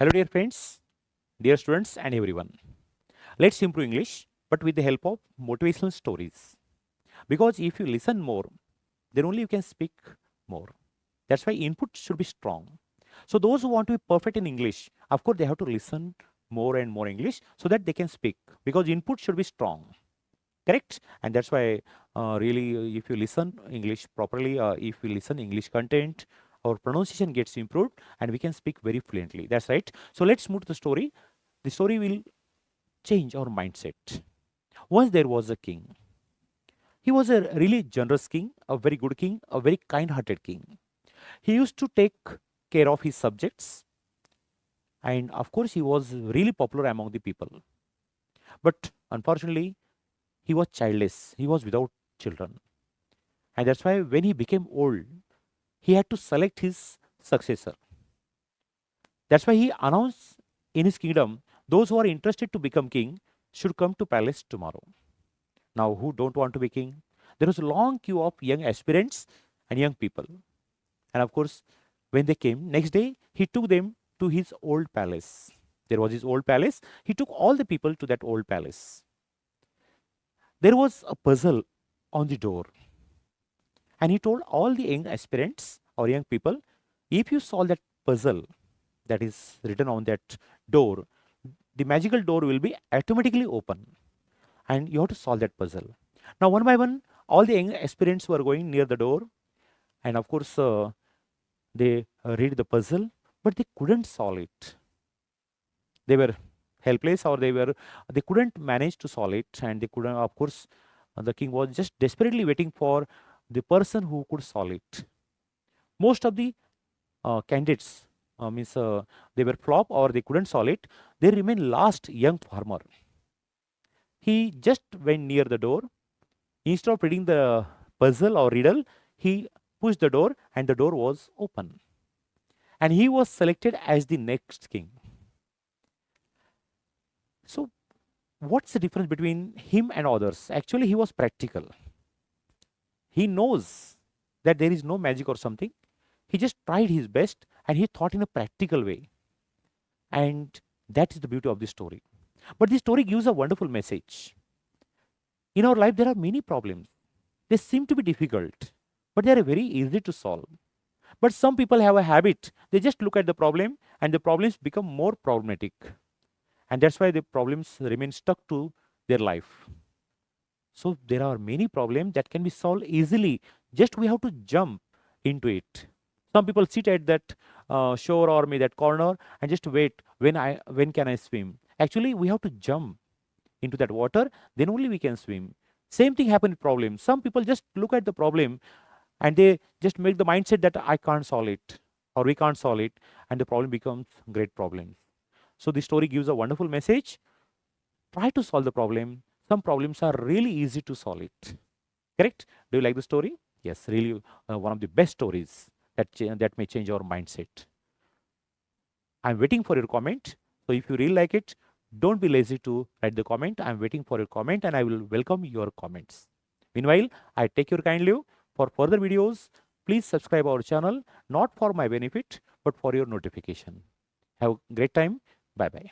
Hello, dear friends, dear students, and everyone. Let's improve English, but with the help of motivational stories. Because if you listen more, then only you can speak more. That's why input should be strong. So, those who want to be perfect in English, of course, they have to listen more and more English so that they can speak. Because input should be strong. Correct? And that's why, really, if you listen English properly, if we listen English content, our pronunciation gets improved and we can speak very fluently. That's right. So, let's move to the story. The story will change our mindset. Once there was a king. He was a really generous king, a very good king, a very kind hearted king. He used to take care of his subjects, and of course, he was really popular among the people. But unfortunately, he was childless, he was without children. And that's why when he became old, he had to select his successor. That's why he announced in his kingdom those who are interested to become king should come to palace tomorrow. Now, who don't want to be king? There was a long queue of young aspirants and young people. And of course, when they came, next day, he took them to his old palace. There was his old palace. He took all the people to that old palace. There was a puzzle on the door. And he told all the young aspirants or young people, if you solve that puzzle that is written on that door, the magical door will be automatically open. And you have to solve that puzzle. Now, one by one, all the young aspirants were going near the door. And of course, they read the puzzle, but they couldn't solve it. They were helpless, or they couldn't manage to solve it, and they couldn't. Of course, the king was just desperately waiting for the person who could solve it. Most of the candidates means they were flop or they couldn't solve it. They remained last young farmer. He just went near the door. Instead of reading the puzzle or riddle, he pushed the door and the door was open. And he was selected as the next king. So, what's the difference between him and others? Actually, he was practical. He knows that there is no magic or something. He just tried his best and he thought in a practical way. And that is the beauty of this story. But this story gives a wonderful message. In our life, there are many problems. They seem to be difficult, but they are very easy to solve. But some people have a habit. They just look at the problem and the problems become more problematic. And that's why the problems remain stuck to their life. So there are many problems that can be solved easily. Just we have to jump into it. Some people sit at that shore or maybe that corner and just wait. When can I swim? Actually, we have to jump into that water. Then only we can swim. Same thing happen with problems. Some people just look at the problem and they just make the mindset that I can't solve it or we can't solve it, and the problem becomes great problem. So this story gives a wonderful message. Try to solve the problem. Some problems are really easy to solve it. Correct? Do you like the story? Yes, really one of the best stories that may change our mindset. I'm waiting for your comment. So if you really like it, don't be lazy to write the comment. I'm waiting for your comment and I will welcome your comments. Meanwhile, I take your kind leave. For further videos, please subscribe our channel, not for my benefit, but for your notification. Have a great time. Bye-bye.